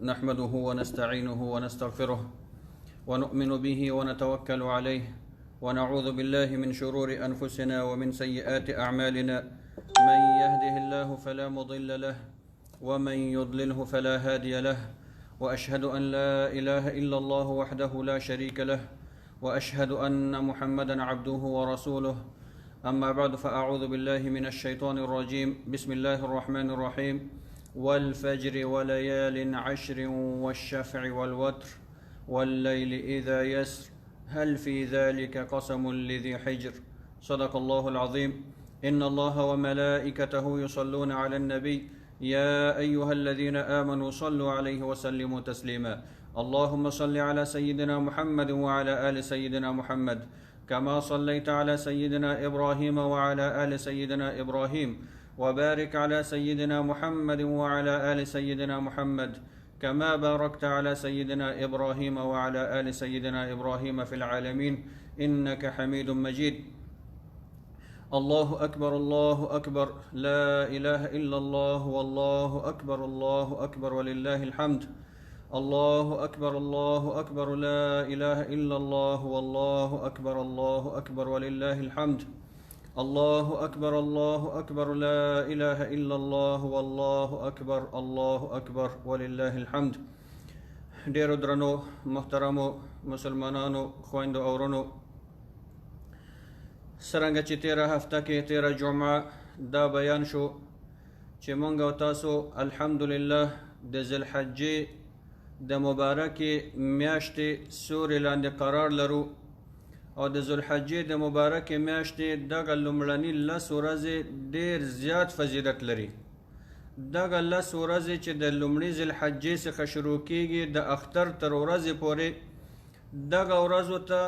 نحمده ونستعينه ونستغفره ونؤمن به ونتوكل عليه ونعوذ بالله من شرور أنفسنا ومن سيئات أعمالنا من يهده الله فلا مضل له ومن يضلله فلا هادي له وأشهد أن لا إله إلا الله وحده لا شريك له وأشهد أن محمدا عبده ورسوله أما بعد فأعوذ بالله من الشيطان الرجيم بسم الله الرحمن الرحيم والفجر وليال عشر والشفع والوتر والليل إذا يسر هل في ذلك قسم لذي حجر صدق الله العظيم إن الله وملائكته يصلون على النبي يا أيها الذين آمنوا صلوا عليه وسلموا تسليما اللهم صل على سيدنا محمد وعلى آل سيدنا محمد كما صليت على سيدنا إبراهيم وعلى آل سيدنا إبراهيم وبارك على سيدنا محمد وعلى آل سيدنا محمد كما باركت على سيدنا إبراهيم وعلى آل سيدنا إبراهيم في العالمين إنك حميد مجيد الله أكبر الله أكبر لا إله إلا الله والله أكبر الله أكبر ولله الحمد الله أكبر الله أكبر لا إله إلا الله والله أكبر الله أكبر ولله الحمد الله أكبر الله أكبر لا إله إلا الله والله أكبر ولله الحمد ډیرو درنو محترمو مسلمانانو خويندو او ورونو څرنګه چې تیره هفته کې تیره جمعه دا بیان شو چې مونږ او تاسو الحمدلله د ذوالحجې د مبارکې میاشتې سوري لاندې قرار لرو او د ذوالحجې د مبارکې میاشتې دغه لومړني 10 ورځې ډېر زیات فضیلت لري دغه 10 ورځې چې د لومړي ذوالحجې څخه شروع کیږي د اختر تر ورځې پورې دغه ورځو ته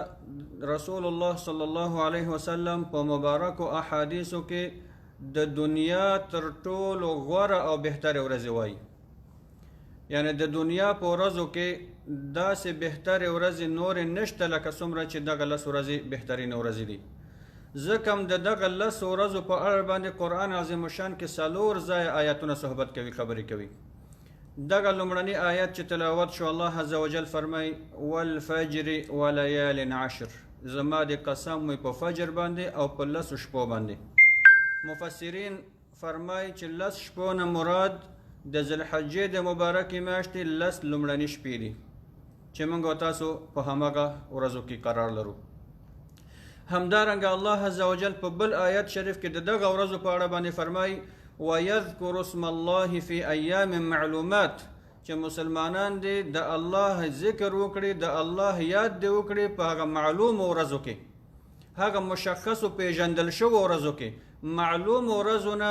رسول الله صلی الله علیه وسلم په مبارکو احادیثو کې د دنیا تر ټولو غوره او بهتره ورځې وایي یعنی د دنیا په ورځو کې داسې بهتره ورځې نور نشته لکه څومره چې دغه 10 ورځې بهترین ورځې دي ځکه هم د دغه 10 ورځو په اړه باندې قرآن عظیم الشان کې 4 ځای آیاتونه صحبت کوي خبرې کوي دغه لومړنی آیت چې تلاوت شو الله عز وجل فرمای والفجر وليال عشر زما د قسم مې په فجر باندې او په 10 شپو باندې مفسرین فرمای چې 10 شپو نه مراد د ذوالحجې د مبارکې میاشتې 10 لومړني شپې دي چې موږ تاسو په هماغه ورځو کې قرار لرو همدارنګه الله عز وجل په بل آیت شریف کې دغه ورځو په اړه باندې فرمای ويذكر اسم الله في ايام معلومات چې مسلمانان دي د الله ذکر وکړي د الله یاد دی وکړي په هغه معلوم ورځو کې هغه مشخص او پیژندل شو ورځو کې معلوم ورځونه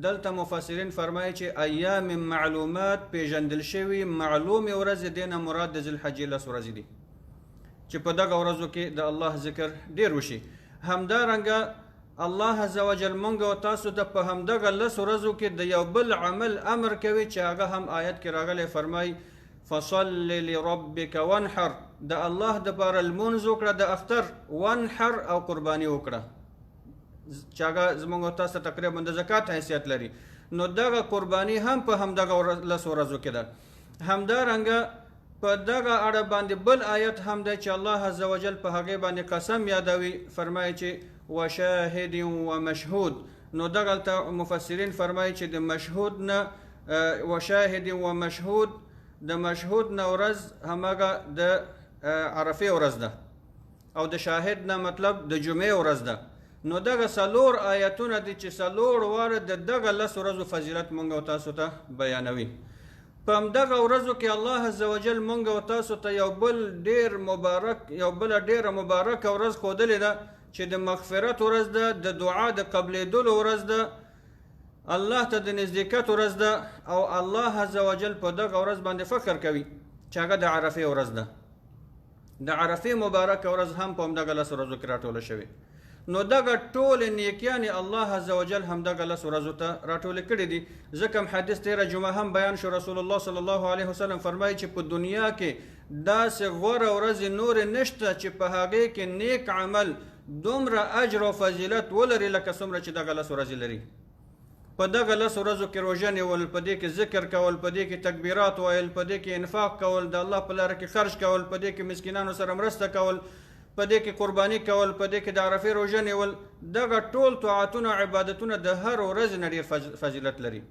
دلته مفسرین فرمایي چې ایام معلومات پیژندل شوی معلوم ورځ دینه مراد د ذوالحجې 10 ورځې دي چې په دغه ورځو کې د الله ذکر ډیر وشي همدارنګه الله عز وجل مونږ او تاسو ته په همدغه 10 ورځو کې د یو بل عمل امر کوي چې هغه هم آیت کې راغلی فرمای فصل لربك وانحر د الله د بار المنذ وکړه د اختر وانحر او قرباني وکړه چې هغه زمونږ تاسو تقریبا د زکات حیثیت لري نو دغه قرباني هم په همدغه 10 ورځو کې ده همدارنګه په دغه اړه باندې بل آیت هم ده چې الله عز وجل په هغه باندې قسم یادوي فرمایي چې وشاهد ومشهود نو دغه مفسرین فرمایي چې د مشهود نه وشاهد ومشهود د مشهود نه ورځ همغه د عرفه ورځ ده او د شاهد نه مطلب د جمعې ورځ ده نو دغه 4 آیتونه دي چې 4 واره دغه 10 ورځو فضیلت مونږ او تاسو ته بیانوي په همدغه ورځو کې الله عز وجل مونږ او تاسو ته یو بل ډیر مبارک ورځ ښودلې ده چې د مغفرت ورځ ده د دعا د قبلېدلو ورځ ده الله ته د نزدېکت ورځ ده او الله عز وجل په دغه ورځ باندې فخر کوي چې هغه د عرفې ورځ ده د عرفې مبارک ورځ هم په همدغه 10 ورځو کې راټوله شوې نو دغه ټول نیکیانې الله عز وجل هم دغه 10 ورځو ته راټولې کړې دي ځکه حدیث تیره جمعه هم بیان شو رسول الله صلی الله علیه وسلم فرمایي چې په دنیا کې داسې غوره ورځې نور نشته چې په هغې کې نیک عمل دومره اجر او فضیلت ولري لکه څومره چې دغه 10 ورځې لري په دغه 10 ورځو کې روژه نیول، په دې کې ذکر کول، په دې کې تکبیرات ویل، په دې کې انفاق کول، د الله په لاره کې خرج کول، په دې کې مسکینانو سره مرسته کول، په دې کې قرباني کول، په دې کې د عرفې روژه نیول، دغه ټول طاعتونه عبادتونه د هر ورځ نه ډېر فضیلت لري.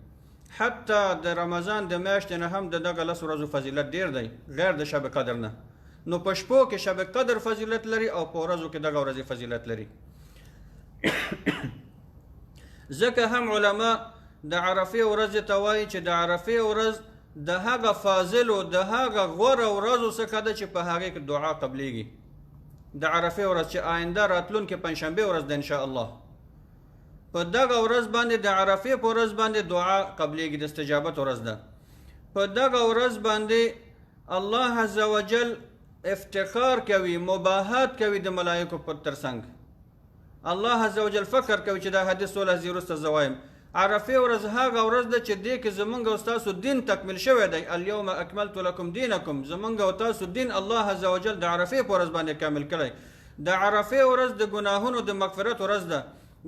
حتی د رمضان د میاشتې نه هم د دغه 10 ورځو فضیلت ډېر دی، غیر د شب قدر نه. نو په شپو کې شب قدر فضیلت لري او په ورځو کې دغه ورځې فضیلت لري. ځکه هم علما د عرفې ورځې ته وایي چې د عرفې ورځ د هغه فاضلو د هغه غوره ورځو څخه ده چې په هغې کې دعا قبلیږي. د عرفې ورځ چې آینده راتلونکې پنجشنبې ورځ ده انشاءالله، په دغه ورځ باندې د عرفې په ورځ باندې دعا قبلیږي، د استجابت ورځ ده. په دغه ورځ باندې الله عز وجل افتخار کوي، مباهات کوي د ملائکو پر ترڅنګ. الله عز وجل فخر کوي چې دا حدیث ټول از وروسته زه وایم. عرفې ورځ هغه ورځ ده چې دې کې زمونږ او ستاسو دین تکمیل شوی دی. الیوم اکملت لکم دینکم، زمونږ او تاسو دین الله عز وجل د عرفې په ورځ باندې کامل کړی. د عرفې ورځ د ګناهونو د مغفرت ورځ ده.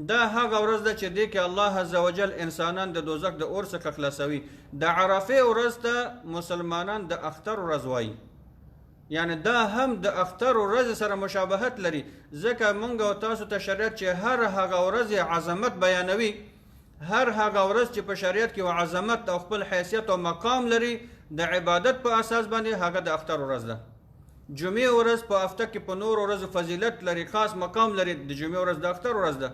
دا هغه ورځ ده چې دې کې الله عز وجل انسانان د دوزخ د اور څخه خلاصوي. د عرفې ورځ ته مسلمانان د اختر ورځ وایي، یعنی دا هم د اختر ورځ سره مشابهت لري. ځکه مونږ او تاسو ته شریعت چې هر هغه ورځ عظمت بیانوي، هر هغه ورځ چې په شریعت کې عظمت او خپل حیثیت او مقام لري د عبادت په اساس باندې، هغه د اختر ورځ ده. جمعې ورځ په هفته کې په نور ورځ فضیلت لري، خاص مقام لري. د جمعې ورځ د اختر ورځ ده.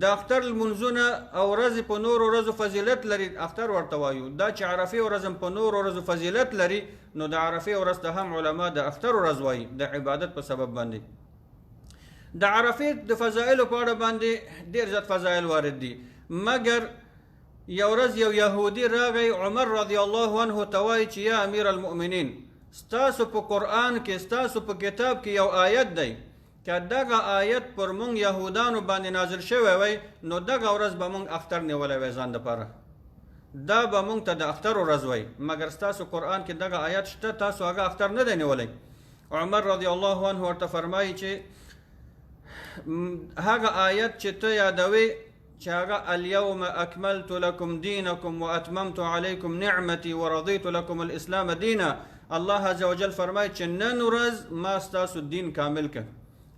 د اختر لمونځونه او ورځې په نور ورځو فضیلت لري، اختر ورته وایو. دا چې عرفې ورځ په نور ورځو فضیلت لري، نو د عرفې ورځ ته هم علما د اختر ورځ وایي، د عبادت په سبب باندې. د عرفې د فضایلو په اړه باندې ډېر زیات فضایل وارد دي. مګر یو ورځ یو یهودي راغی عمر رضی الله عنه ته وایي چې یا امیر المؤمنین، ستاسو په قرآن کې، ستاسو په کتاب کې یو آیت دی، که دغه آیت پر مونږ یهودانو باندې نازل شوی وی نو دغه ورځ به مونږ اختر نیولی وی ځان دپاره، دا به مونږ ته د اختر ورځ وی. مګر ستاسو قرآن کې دغه آیت شته، تاسو هغه اختر نه دی نیولی. عمر رضی الله عنه ورته فرمایي چې هغه آیت چې ته یادوي چې هغه الیوم اکملت لکم دینکم واتممت علیکم نعمتی ورضیت لکم الاسلام دینا، الله عز وجل فرمایي چې نن ورځ ما ستاسو دین کامل کړ،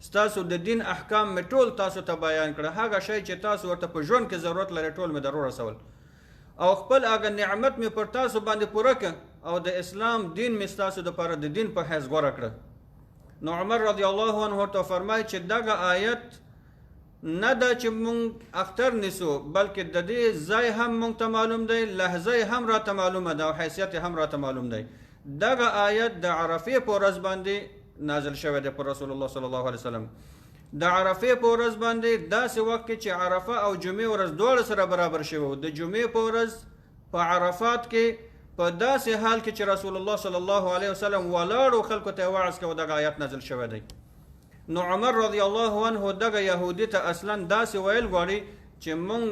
ستاسو د دین احکام مې ټول تاسو ته بیان کړه، هغه شی چې تاسو ورته په ژوند کې ضرورت لري ټول مې در ورسول، او خپل هغه نعمت مې پر تاسو باندې پوره کړ، او د اسلام دین مې ستاسو دپاره د دین په حیث غوره کړه. نو عمر رضی الله عنه ورته فرمایي چې دغه آیت نه ده چې مونږ اختر نیسو، بلکې د دې ځای هم مونږ ته معلوم دی، لحظه هم راته معلومه ده او حیثیت هم راته معلوم دی. دغه آیت د عرفې په ورځ باندې نازل شوی دی پر رسول الله صلی الله علیه وسلم. د عرفې په ورځ باندې داسې وخت کې چې عرفه او جمعې ورځ دواړه سره برابر شوی، د جمعې په ورځ په عرفات کې په داسې حال کې چې رسول الله صلی الله علیه وسلم ولاړو خلکو ته وعظ کوي، دغه آیت نازل شوی دی. نو عمر رضی الله عنه دغه یهودي ته اصلا داسې ویل غواړي چې مونږ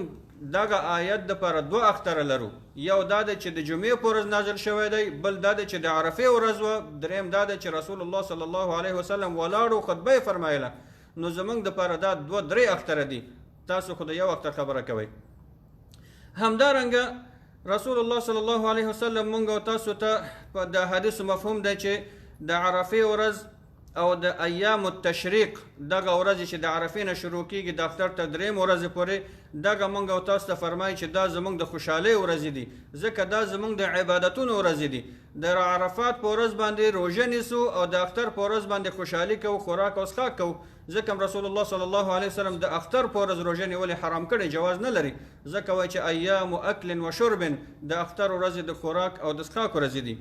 دغه آیت دپاره دوه اختره لرو، یو دا دی چې د جمعې په ورځ نازل شوی دی، بل دا دی چې د عرفې ورځ وه، دریم دا دی چې رسول الله صلی الله علیه وسلم ولاړو خطبه یې فرمایله. نو زمونږ دپاره دا دوه درې اختره دي، تاسو خو د یو اختر خبره کوئ. همدارنګه رسول الله صلی الله علیه وسلم مونږ او تاسو ته په د حدیثو مفهوم دی چې د عرفې ورځ او د ایام التشریق دغه ورځې چې د عرفې نه شروع کیږي د اختر تر درېیم ورځې پورې، دغه مونږ او تاسو ته فرمایي چې دا زمونږ د خوشحالۍ ورځې دي، ځکه دا زمونږ د عبادتونو ورځې دي. د عرفات په ورځ باندې روژه نیسو او د اختر په ورځ باندې خوشحالي کوو، خوراک او څښاک کوو، ځکه رسول الله صلی الله علیه وسلم د اختر په ورځ روژه نیول حرام کړی، جواز نه لري، ځکه وایي چې ایام اکل و شرب، د اختر ورځې د خوراک او د څښاک ورځې دي.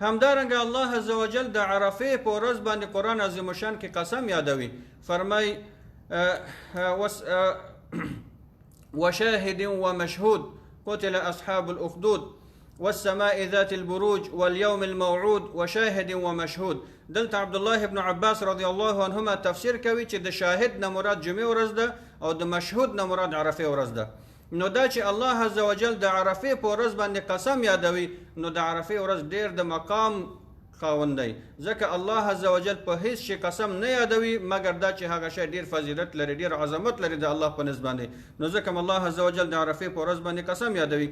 همدارنګه الله عز وجل د عرفې په ورځ باندې قرآن عظیم الشان کې قسم یادوي، فرمای وشاهد ومشهود قتل اصحاب الاخدود والسماء ذات البروج واليوم الموعود وشاهد ومشهود. دلته عبد الله ابن عباس رضی الله عنهما تفسیر کوي چې د شاهد نه مراد جمعې ورځ ده او د مشهود نه مراد عرفې ورځ ده. نو دا چې الله عز وجل د عرفې په ورځ باندې قسم یادوي، نو د عرفې ورځ ډېر د مقام خاوند دی، ځکه الله عز وجل په هیڅ شي قسم نه یادوي مګر دا چې هغه شی ډیر فضیلت لري، ډیر عظمت لري د الله په نسبت باندې، نو ځکه الله عز وجل د عرفې په ورځ باندې قسم یادوي.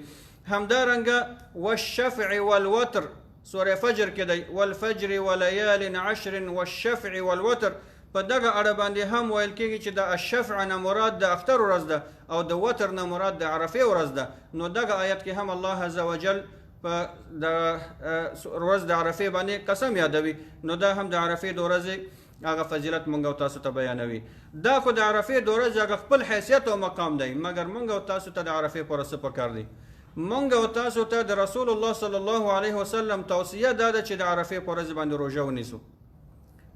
همدارنګه والشفع والوتر سوره فجر کې دی، والفجر وليال عشر والشفع والوتر، په دغه اړه باندې هم ویل کېږي چې د الشفع نه مراد د اختر ورځ ده او د وتر نه مراد د عرفې ورځ ده. نو دغه آیت کې هم الله عز وجل په د ورځ د عرفې باندې قسم یادوي، نو دا هم د عرفې د ورځې هغه فضیلت مونږ او تاسو ته بیانوي. دا خو د عرفې د ورځې هغه خپل حیثیت او مقام دی، مګر مونږ او تاسو ته د عرفې په ورځ څه پکار دی؟ مونږ او تاسو ته د رسول الله صلی الله علیه وسلم توصیه دا ده چې د عرفې په ورځ باندې روژه ونیسو،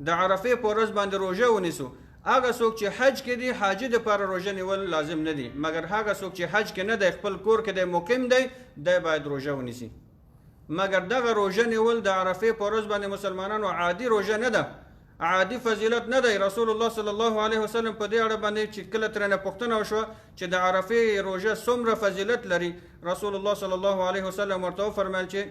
د عرفې په ورځ باندې روژه ونیسو. هغه څوک چې حج کې دی حاجي دپاره روژه نیول لازم نه دی، مګر هغه څوک چې حج کې نه دی خپل کور کې دی مقیم دی دی باید روژه ونیسي. مګر دغه روژه نیول د عرفې په ورځ باندې مسلمانانو عادي روژه نه ده، عادي فضیلت نه دی. رسول الله صلی الله علیه وسلم په دې اړه باندې چې کله ترېنه پوښتنه وشوه چې د عرفې روژه څومره فضیلت لري، رسول الله صلی الله علیه وسلم ورته وفرمیل چې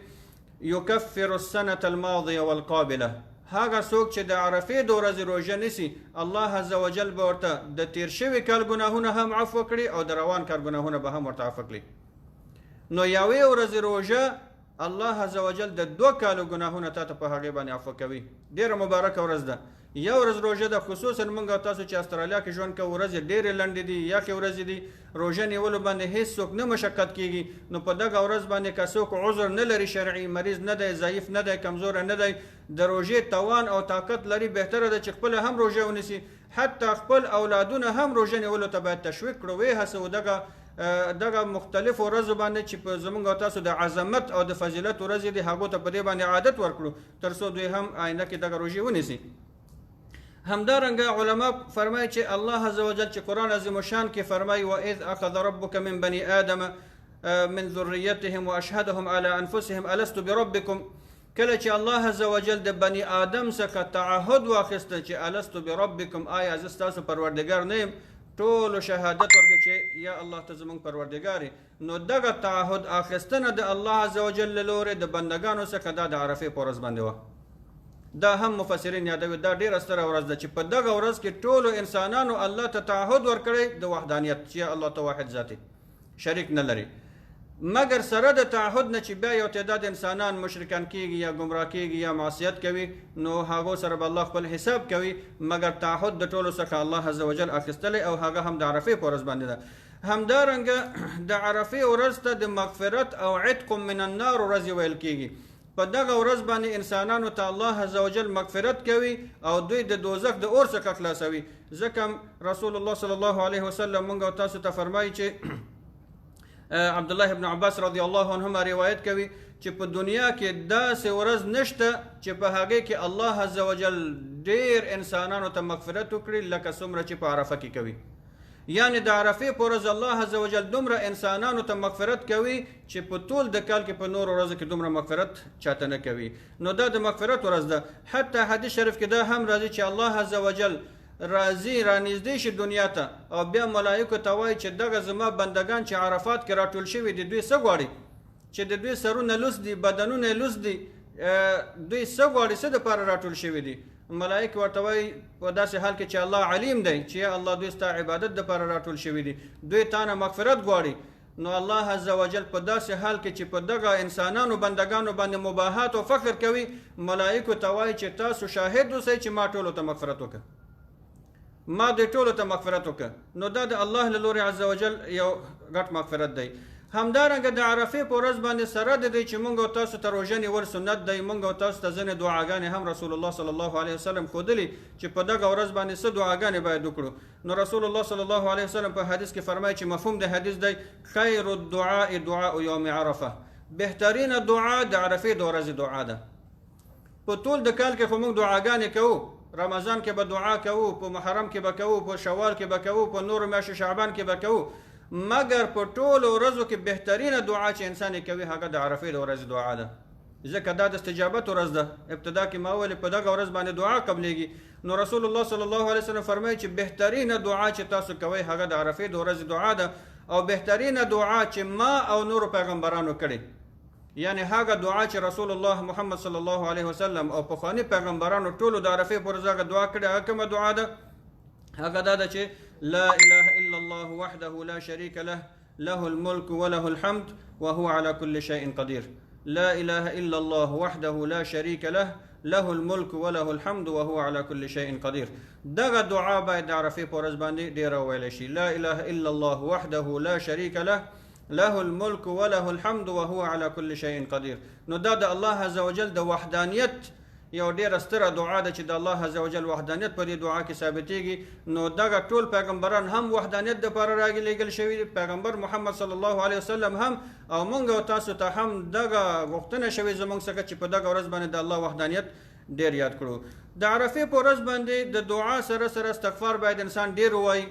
یکفر السنة الماضیه والقابله، هغه څوک چې د عرفې د ورځې روژه نیسي الله عز وجل به ورته د تیر شوي کال ګناهونه هم عفو کړي او د روان کال ګناهونه به هم ورته عفو کړي. نو یوې ورځې روژه الله عز وجل د 2 کالو ګناهونه تاته په هغې باندې عفو کوي. ډېره مبارکه ورځ ده. یو ورځ روژه ده، خصوصا موږ او تاسو چې استرالیا کې ژوند کوو ورځې ډېرې لنډې دي، یخې ورځې دي، روژه نیولو باندې هیڅ څوک نه مشقت کېږي. نو په دغه ورځ باندې که څوک عذر نه لري شرعي، مریض نه دی، ضعیف نه دی، کمزوره نه دی، د روژې توان او طاقت لري، بهتره ده چې خپله هم روژه ونیسي، حتی خپل اولادونه هم روژه نیولو ته باید تشویق کړو، ویې هڅوو دغه مختلفو ورځو باندې چې په زموږ او تاسو د عظمت او د فضیلت ورځې دي هغو ته په دې باندې عادت ورکړو تر څو دوی هم آینده کې دغه روژې ونیسي. همدارنګه علما فرمایي چې الله عز وجل چې قرآن عظیم الشان کې فرمایي وَإِذْ أَخَذَ رَبُّكَ مِنْ بَنِي آدَمَ من ذريتهم وأشهدهم على أنفسهم ألست بربكم، کله چې الله عز وجل د بني آدم څخه تعهد واخیسته چې الست بربکم، آیا زه ستاسو پروردګار نه یم، ټولو شهادت ورکړه چې یا الله ته زموږ پروردګار یې. نو دغه تعهد اخیستنه د الله عز وجل له لورې د بندګانو څخه دا د عرفې په ورځ باندې وه. دا هم مفسرین یادوي دا ډېره ستره ورځ ده چې په دغه ورځ کې ټولو انسانانو الله ته تعهد ورکړی د وحدانیت چې الله ته واحد ذاتي شریک نه لري، مګر سره د تعهد نه چې بیا یو تعداد انسانان مشرکان کېږي یا ګمراه کېږي یا معصیت کوي نو هغو سره به الله خپل حساب کوي، مګر تعهد د ټولو څخه الله عز وجل اخیستلی او هغه هم د عرفې په ورځ باندې ده. همدارنګه د عرفې ورځ ته د مغفرت او عتق من النار ورځ ویل کېږي. په دغه ورځ باندې انسانانو ته الله عز وجل مغفرت کوي او دوی د دوزخ د اور څخه خلاصوي. ځکه رسول الله صلی الله علیه وسلم موږ او تاسو ته فرمایي چې عبد الله ابن عباس رضی الله عنهما روایت کوي چې په دنیا کې داسې ورځ نشته چې په هغې کې الله عز وجل ډېر انسانانو ته مغفرت وکړي لکه څومره چې په عرفه کې کوي. یعنی د عرفې په ورځ الله عز وجل دومره انسانانو ته مغفرت کوي چې په ټول د کال کې په نورو ورځو کې دومره مغفرت چاته نه کوي. نو دا د مغفرت ورځ ده. حتی حدیث شریف کې دا هم راځي چې الله عز وجل راځي رانږدې شي دنیا ته او بیا ملایکو ته وایي چې دغه زما بندگان چې عرفات کې راټول شوي دي دوی څه غواړي، چې د دوی سرونه لوس دي، بدنونه لوس دي، دوی څه غواړي، څه دپاره راټول شوي دي. ملائک ورته وایي په داسې حال کې چې الله علیم دی چې یا الله دوی ستا عبادت دپاره راټول شوي دي، دوی تا نه مغفرت غواړي. نو الله عز وجل په داسې حال کې چې په دغه انسانانو بندگانو باندې مباحات او فخر کوي ملائکو ته وایي چې تاسو شاهد اوسئ چې ما ټولو ته مغفرت وکړه، ما دوی ټولو ته مغفرت وکړه. نو دا د الله له لورې عز وجل یو غټ مغفرت دی. همدارنګه د عرفې په ورځ باندې سره د دې چې موږ او تاسو ته روژه نیول سنت دی، موږ او تاسو ته ځینې دعاګانې هم رسول الله صلی الله علیه وسلم ښودلي چې په دغه ورځ باندې څه دعاګانې باید وکړو. نو رسول الله صلی الله علیه وسلم په حدیث کې فرمایي چې مفهوم د حدیث دی خیر الدعاء دعاء یوم عرفه، بهترینه دعا د عرفې د ورځې دعا ده. په ټول د کال کې خو موږ دعاګانې کوو، رمضان کې به دعا کوو، په محرم کې به کوو، په شوال کې به کوو، په نورو میاشتو شعبان کې به کوو، مګر په ټولو ورځو کې بهترینه دعا چې انسان یې کوي هغه د عرفې د ورځې دعا ده، ځکه دا د استجابت ورځ ده. ابتدا کې ما ویلې په دغه ورځ باندې دعا قبلیږي. نو رسول الله صلی الله علیه وسلم فرمایي چې بهترینه دعا چې تاسو کوئ هغه د عرفې د ورځې دعا ده، او بهترینه دعا چې ما او نورو پیغمبرانو کړې یعنی هغه دعا چې رسول الله محمد صلی الله علیه وسلم او پخواني پیغمبرانو ټولو د عرفې پر ورځ هغه دعا کړې، هغه کومه دعا ده؟ هغه دا ده چې لا اله الا الله وحده لا شريك له له الملك وله الحمد وهو على كل شيء قدير. لا اله الا الله وحده لا شريك له له الملك وله الحمد وهو على كل شيء قدير. دغه دعا باید د عرفې په ورځ باندې ډیره ویل شي. لا اله الا الله وحده لا شريك له له الملك وله الحمد وهو على كل شيء قدير. نو دا د الله عز وجل د وحدانیت یو ډیره ستره دعا ده چې د الله عز وجل وحدانیت په دې دعا کې ثابتېږي. نو دغه ټول پیغمبران هم وحدانیت دپاره رالېږل شوي، پیغمبر محمد صلی الله علیه وسلم هم، او موږ او تاسو ته هم دغه غوښتنه شوې زموږ څخه چې په دغه ورځ باندې د الله وحدانیت ډیر یاد کړو. د عرفې په ورځ باندې د دعا سره سره استغفار باید انسان ډیر ووایي.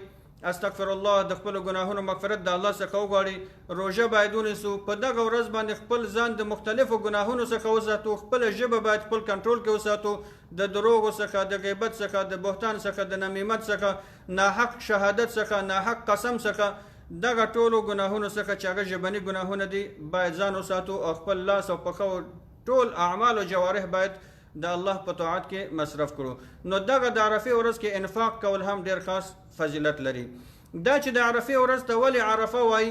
استغفر الله، د خپل ګناهونو مغفرت د الله څخه وغواړي. روژه باید ونیسو، په دغه ورځ باندې خپل ځان د مختلفو ګناهونو څخه وساتو، خپله ژبه باید خپل کنټرول کې وساتو، د دروغو څخه، د غیبت څخه، د بهتان څخه، د نمیمت څخه، ناحق شهادت څخه، ناحق قسم څخه، دغه ټولو ګناهونو څخه چې هغه ژبني ګناهونه دي باید ځان وساتو، او خپل لاس او پښه ټول اعمال او جوارح باید د الله په طاعت کې مصرف کړو. نو دغه د عرفې ورځ کې انفاق کول هم ډیر خاص فضیلت لري. دا چې د عرفې ورځ ته ولې عرفه وایي،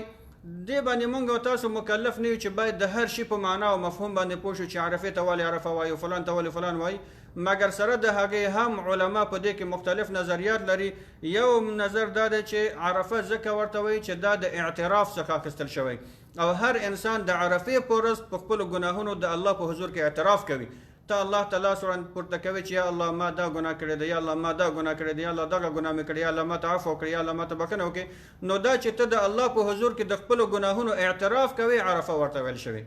دې باندې موږ او تاسو مکلف نه یو چې باید د هر شي په معنا او مفهوم باندې پوه شو چې عرفې ته ولې عرفه وایي او فلان ته ولې فلان وایي، مګر سره د هغې هم علما په دې کې مختلف نظریات لري. یو نظر دا دی چې عرفه ځکه ورته وایي چې دا د اعتراف څخه اخیستل شوی، او هر انسان د عرفې په ورځ په خپلو ګناهونو د الله په حضور کې اعتراف کوي. ته الله تعالی سره پورته کوي چې یا الله ما دا ګناه کړی دی، یا الله ما دا ګناه کړی دی، یا الله دغه ګناه مې کړی، یا الله ما ته عفو وکړي، یا الله ما ته بښنه وکړي. نو دا چې ته د الله په حضور کې د خپلو ګناهونو اعتراف کوي، عرفه ورته ویل شوی.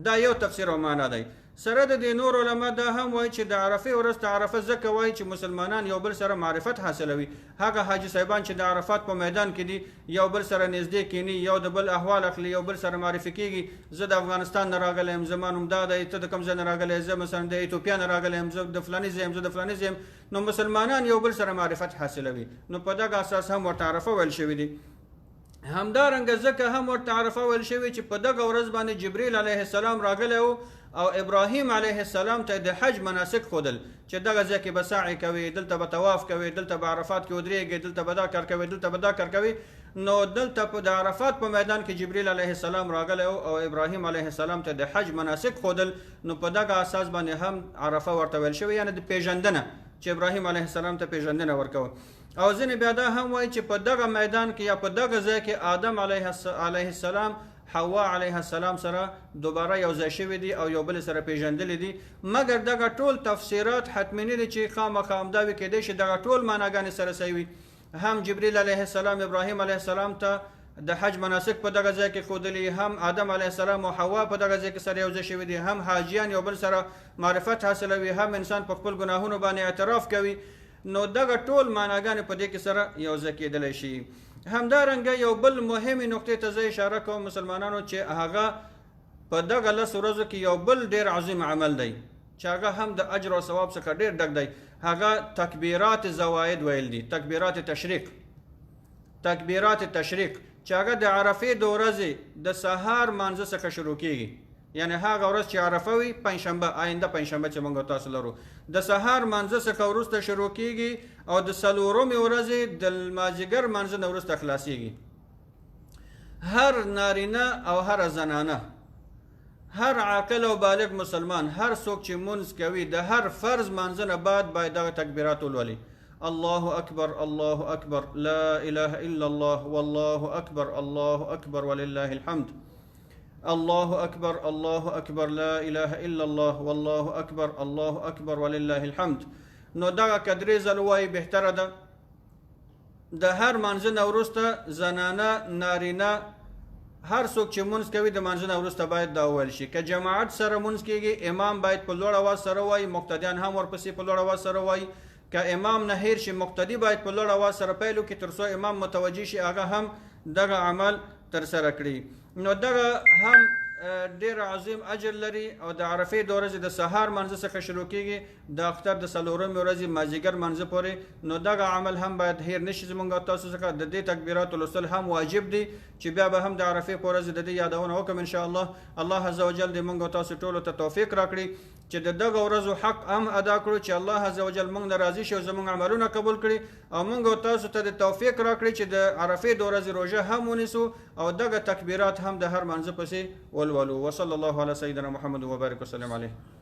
دا یو تفسیر او معنا دی. سره د دې نور علما دا هم وایي چې د عرفې ورځ ته عرفه ځکه وایي چې مسلمانان یو بل سره معرفت حاصلوي. هغه حاجي صاحبان چې د عرفات په میدان کې دي یو بل سره نږدې کینی، یو د بل احوال اخلي، یو بل سره معرفي کیږي. زه د افغانستان نه راغلی یم، زما نوم دا دی، ته د کوم ځای نه راغلی، زه مثلا د ایتوپیا نه راغلی یم، زه د فلاني ځای یم، زه د فلاني ځای یم. نو مسلمانان یو بل سره معرفت حاصلوي. نو په دغه اساس هم ورته عرفه ویل شوي دي. همدارنګه ځکه هم ورته عرفه ویل شوي چې په دغه ورځ باندې جبریل علیه السلام راغلی و او ابراهیم علیه السلام ته د حج مناسک ښودل چې دغه ځای کې به سعی کوي، دلته به طواف کوي، دلته به عرفات کې ودرېږي، دلته به دا کار کوي، دلته به دا کار کوي. نو دلته په د عرفات په میدان کې جبریل علیه السلام راغلی او ابراهیم علیه السلام ته د حج مناسک ښودل. نو په دغه اساس باندې هم عرفه ورته ویل شوی، یعنی د پیژندنه چې ابراهیم علیه السلام ته پیژندنه ورکوه. او ځینې بیا دا هم وایي چې په دغه میدان کې یا په دغه ځای کې آدم علیه السلام حوا علیه السلام سره دوباره یو ځای شوي دي او یو بل سره پیژندلی دي. مګر دغه ټول تفسیرات حتمي نه دي چې خامخا همدا وي، کیدای شي دغه ټول معناګانې سره صحیح وي. هم جبریل علیه السلام ابراهیم علیه السلام ته د حج مناسک په دغه ځای کې ښودلي، هم آدم علیه السلام او حوا په دغه ځای کې سره یو ځای شوي دي، هم حاجیان یو بل سره معرفت حاصلوي، هم انسان په خپل ګناهونو باندې اعتراف کوي. نو دغه ټول معناګانې په دې کې سره یو ځای کېدلی شي. همدارنګه یو بل مهمې نقطې ته زه اشاره کوم مسلمانانو، چې هغه په دغه 10 ورځو کې یو بل ډیر عظیم عمل دی چې هغه هم د اجر او ثواب څخه ډیر ډک دی. هغه تکبیرات زواید ویل دي، تکبیرات تشریق. تکبیرات تشریق چې هغه د عرفې د ورځې د سهار مانځه څخه شروع کیږي، یعنی هغه ورځ چې عرفه وي، پنجشنبه، آینده پنجشنبه چې موږ تاسو لرو، د سهار مانځه څخه وروسته شروع کیږي او د څلورمې ورځې د مازدیګر مانځه نه وروسته خلاصیږي. هر نارینه او هر زنانه، هر عاقل او بالغ مسلمان، هر څوک چې مونځ کوي د هر فرض مانځه نه بعد باید دغه تکبیرات ولولي. الله اکبر، الله اکبر، لا اله الا الله، والله اکبر، الله اکبر ولله الحمد، الله اکبر، الله اکبر، لا اله الا الله، والله اکبر، الله اکبر ولله الحمد. نو دغه کدرې ځل وایي بهتره ده. د هر مانځه نه وروسته زنانه، نارینه، هر څوک چې مونځ کوي د مانځه نه وروسته باید دا وویل شي. که جماعت سره مونځ کیږي، امام باید په لوړ اواز سره وایي، مقتدیان هم ورپسې په لوړ اواز سره وایي. که امام نه هیر شي، مقتدی باید په لوړ اواز سره پیل وکړي تر څو امام متوجه شي هغه هم دغه عمل ترسره کړي. نو دغه هم ډیر عظیم اجر لري او د عرفې د ورځې د سهار منځ څخه شروع کیږي د اختر د څلورمې ورځې مازدیګر منځ پورې. نو دغه عمل هم باید هیر نشي زمونږ تاسو څخه. د دې تکبیرات لوستل هم واجب دي چې بیا به هم د عرفې په ورځ د دې یادونه وکړم ان شاء الله. الله عز وجل دې مونږ تاسو ټولو ته توفیق راکړي چې د دغه ورځو حق هم ادا کړو چې الله عز وجل مونږ نه راضي شي او زمونږ عملونه قبول کړي او مونږ تاسو ته د توفیق راکړي چې د عرفې د ورځې روژه هم ونیسو او دغه تکبیرات هم د هر منځ پسې ولولو. وصلی الله علی سیدنا محمد وبارک وسلم علیه.